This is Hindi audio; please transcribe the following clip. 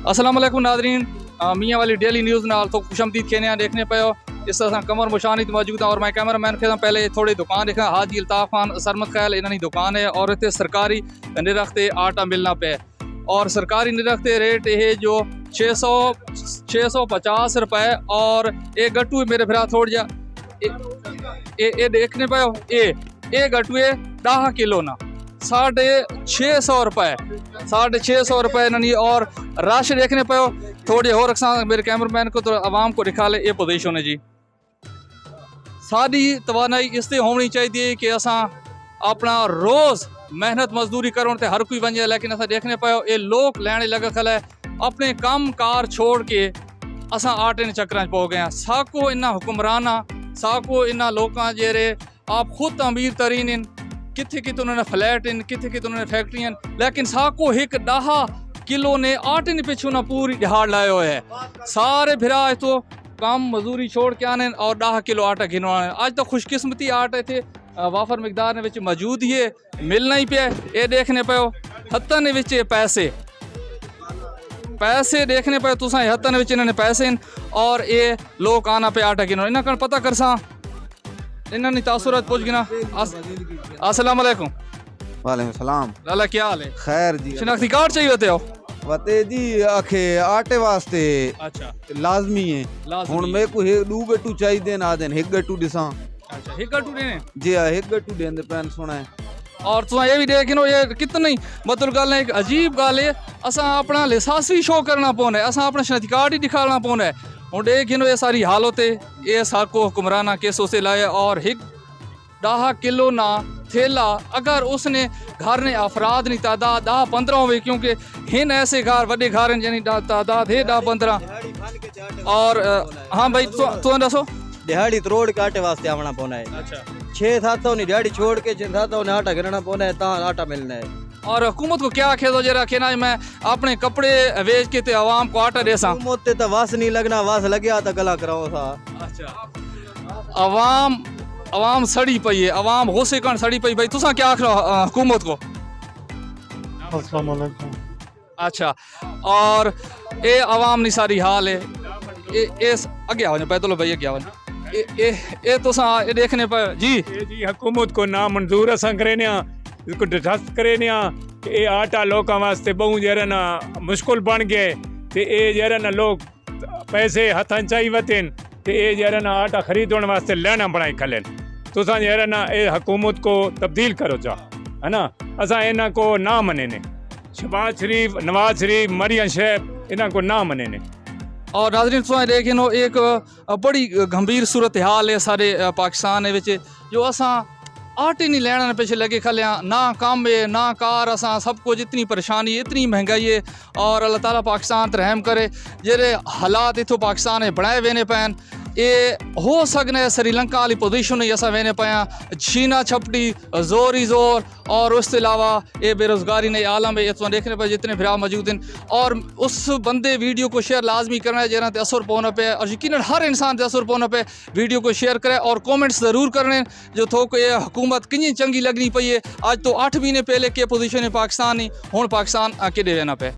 अस्सलाम वालेकुम नाज़रीन, मियाँ वाली डेली न्यूज़ नाल तो खुशमदीद कहने देखने पाओ। इस तरह कमर मुशानित मौजूद है और मैं कैमरा मैन के पहले थोड़ी दुकान देखा हाजी अल्ताफ़ खान सरमत ख्याल इन्होंने दुकान है और इतने सरकारी निरखते आटा मिलना पे और सरकारी निरखते रेट है जो 650 रुपए और एक गट्टू मेरे फिर थोड़ जा ए देखने पाओ ए गट्टू 10 किलो ना 650 रुपए 650 रुपए नहीं और रश देखने पाओ थोड़ी और रखा मेरे कैमरामैन को तो आवाम को दिखा ले ये पोजीशन है जी। साड़ी तवानाई इससे होनी चाहिए कि असा अपना रोज़ मेहनत मजदूरी करो तो हर कोई वजे, लेकिन असा देखने पाओ ये लोग लैने लगा खल है अपने काम कार छोड़ के असा आटे चक्कर पो गए। साको इन्ना हुक्मराना साको इन्ना लोग जेरे आप खुद अमीर तरीन इन किथे किते उन्होंने फ्लैट इन किथे किते उन्होंने फैक्ट्रियां, लेकिन साको एक 10 किलो ने आटे ने पिछू ना पूरी दिहाड़ लाए हुए है। सारे फिरा तो काम मजदूरी छोड़ के आने और 10 किलो आटा गिनवाने। आज तो खुशकिस्मती आटे थे वाफर मिकदार ने मौजूद ही मिलना ही पे। ये देखने पाओ हत्थन विच पैसे देखने पाओ तुसा हत्थन विच इन्होंने पैसे और ये लोग आना पे आटा गिनो इन्होंने पता कर सा इन्होंने तासुरात पूछ गिना। अस्सलाम वालेकुम। वालेकुम सलाम। लाला क्या हाल है? खैर जी। शिनाख्ती कार्ड चाहिए होते हो? वते जी आखे आटे वास्ते अच्छा लाजमी है। हुन मेरे को दू गट्टू चाहिए ना देन एक गट्टू दिसा। अच्छा एक गट्टू देने जी हां एक गट्टू देंदे पैन सुना है। और तुम ये भी देखो ये कितनी मतलब गल है एक अजीब गल है असा अपना लिसास भी शो करना पौना है असा अपना शनाख्ती कार्ड ही दिखाना पौना है। हूँ देखो ये सारी हालत है ये साको हुक्मराना केसों से लाए और 10 किलो ना थैला अगर उसने घर ने अफराद नहीं तादाद 10-15 हुए क्योंकि हिन ऐसे घर बड़े घर यानी तादाद है 10-15 और हाँ भाई तू दसो दिहाड़ी तो रोड के आटे वास्ते आना पौना है। अच्छा 6-7 नहीं दिहाड़ी छोड़ के 6-7 ने आटा गिरना पौना है ता आटा मिलना है। और हुकूमत को क्या खेदो जरा कहना मैं अपने कपड़े बेच के ते आवाम को आटा दे सा हुकूमत तो वास नहीं लगना वास लगे तो गला कराओ सा। अच्छा अवाम सड़ी पई है अवाम हो से कण सड़ी पई भाई तुसा क्या आखरो हुकूमत को? अस्सलाम वालेकुम। अच्छा और ये अवाम नी सारी हाल है ये आगे आओ पैदल भाई आगे आओ ये तुसा ये देखने पर जी जी हुकूमत को ना मंजूर असा करे इसको डिस्कस करे ये आटा लोगों वास्ते बहु जरा ना मुश्किल बन गए ते ये जरा ना लोग पैसे हथन चाहिए वतन ते ये जरा ना आटा खरीदने वास्ते लेना बनाई खलन तुसा जरा ना ये हुकूमत को तब्दील करो चा है ना असा इन्हों को ना मने ने शहबाज शरीफ नवाज शरीफ मरियम शेख इन्हों को ना मने ने। और नाज़रीन तुम देखो एक बड़ी गंभीर सूरत हाल है सारे पाकिस्तान जो असा आटे नहीं लेना पिछे लगे खलिया ना काम है ना कार असा सब कुछ इतनी परेशानी इतनी महंगाई है और अल्लाह ताला पाकिस्तान पर रहम करे जेरे हालात इतों पाकिस्तान बनाए वेने पैन ये हो सकने श्रीलंका वाली पोजीशन ही असा वेने पाया छीना छपटी जोर ही जोर और उसके अलावा ये बेरोज़गारी ने आलम है ये तो देखने पर जितने फिर मौजूद हैं और उस बंदे वीडियो को शेयर लाजमी करना है जरा असर पौना पे और यकीनन हर इंसान असर पौना पे वीडियो को शेयर करे और कमेंट्स ज़रूर करने जो थोक ये हुकूमत कितनी चंगी लगनी पई है। आज तो 8 महीने पहले के पोजीशन है पाकिस्तान ही हूँ पाकिस्तान के देना पे।